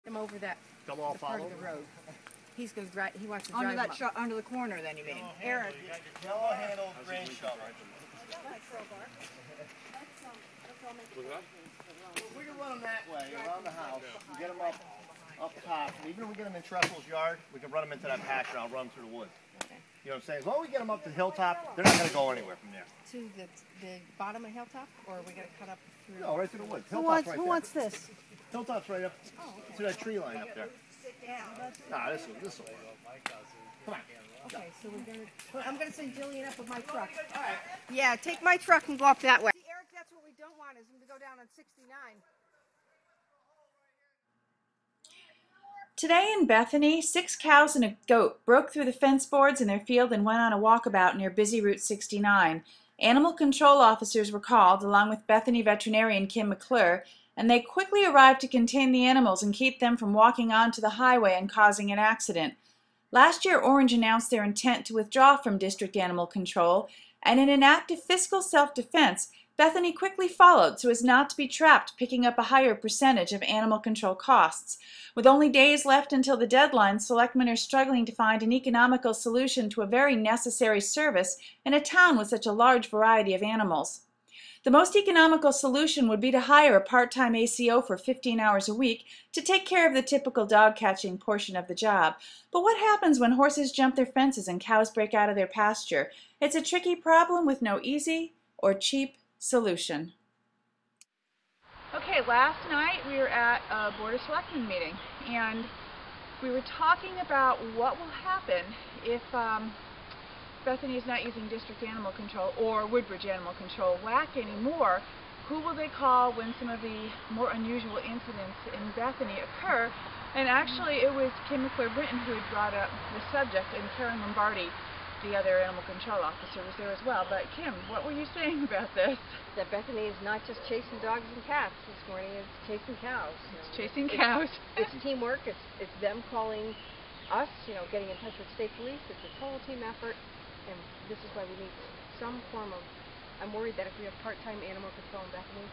Him over that They'll all part follow of the road. He's going to drive. He wants to drive under the corner. Then you mean? Eric. Yellow handled grain shovel. We can run them that way around the house. We get them up top. And even if we get them in Tressel's yard, we can run them into that pasture. And I'll run them through the woods. Okay. You know what I'm saying? As long as we get them up to the hilltop, they're not going to go anywhere from there. To the bottom of Hilltop, or are we going to cut up through? No, right to the woods. Who Hilltop's wants this? Hilltop's right up to that tree line up there. Nah, this will work. Come on. Okay, so we're going to. I'm going to send Jillian up with my truck. All right. Yeah, take my truck and go up that way. See, Eric, that's what we don't want is him to go down on 69. Today in Bethany, 6 cows and a goat broke through the fence boards in their field and went on a walkabout near busy Route 69. Animal control officers were called, along with Bethany veterinarian Kim McClure, and they quickly arrived to contain the animals and keep them from walking onto the highway and causing an accident. Last year, Orange announced their intent to withdraw from district animal control, and in an act of fiscal self-defense, Bethany quickly followed so as not to be trapped picking up a higher percentage of animal control costs. With only days left until the deadline, selectmen are struggling to find an economical solution to a very necessary service in a town with such a large variety of animals. The most economical solution would be to hire a part-time ACO for 15 hours a week to take care of the typical dog-catching portion of the job. But what happens when horses jump their fences and cows break out of their pasture? It's a tricky problem with no easy or cheap solution. Okay, last night we were at a Board of Selectmen meeting, and we were talking about what will happen if Bethany is not using district animal control or Woodbridge animal control WAC anymore. Who will they call when some of the more unusual incidents in Bethany occur? And actually it was Kim McClure-Brinton who had brought up the subject, and Karen Lombardi, the other animal control officer, was there as well. But Kim, what were you saying about this? That Bethany is not just chasing dogs and cats this morning, it's chasing cows. It's chasing cows. It's teamwork, it's them calling us, getting in touch with state police. It's a total team effort, and this is why we need some form of, I'm worried that if we have part-time animal control in Bethany,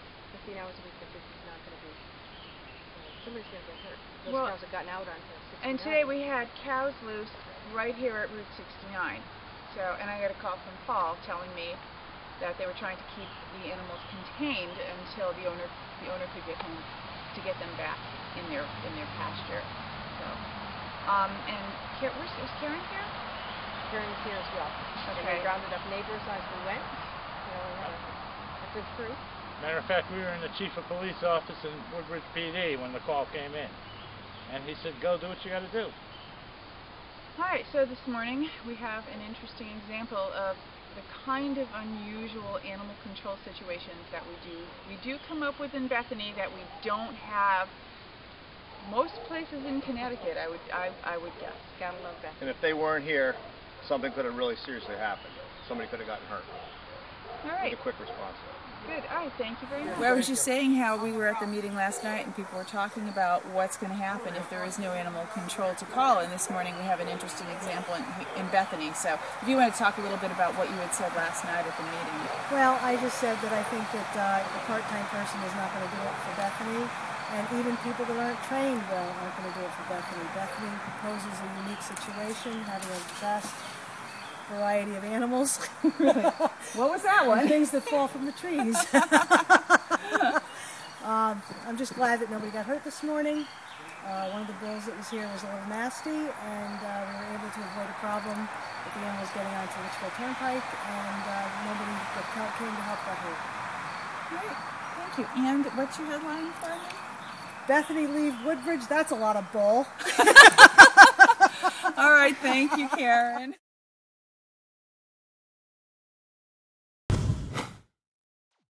15 hours a week, that this is not going to be, somebody's going to get hurt. Those cows have gotten out onto 69. And today we had cows loose right here at Route 69. So, and I got a call from Paul telling me that they were trying to keep the animals contained until the owner could get home to get them back in their pasture. So, and is Karen here? Karen's here as well. Okay. And we rounded up neighbors as we went. We had a good crew. Matter of fact, we were in the chief of police office in Woodbridge PD when the call came in, and he said, "Go do what you got to do." Alright, so this morning we have an interesting example of the kind of unusual animal control situations that we do come up with in Bethany that we don't have most places in Connecticut, I would guess. Gotta love Bethany. And if they weren't here, something could have really seriously happened. Somebody could have gotten hurt. Alright. With a quick response. Good. Alright, thank you very much. Well, I was just saying how we were at the meeting last night and people were talking about what's going to happen if there is no animal control to call, and this morning we have an interesting example in Bethany. So if you want to talk a little bit about what you had said last night at the meeting. Well, I just said that I think that a part-time person is not going to do it for Bethany, and even people that aren't trained well aren't going to do it for Bethany. Bethany proposes a unique situation, having a vast variety of animals. Really? What was that one? Things that fall from the trees. I'm just glad that nobody got hurt this morning. One of the bulls that was here was a little nasty, and we were able to avoid a problem with the animals getting onto the Litchfield Turnpike, and nobody came to help that hurt. Great, thank you. And what's your headline for me? Bethany leave Woodbridge, that's a lot of bull. All right, thank you, Karen.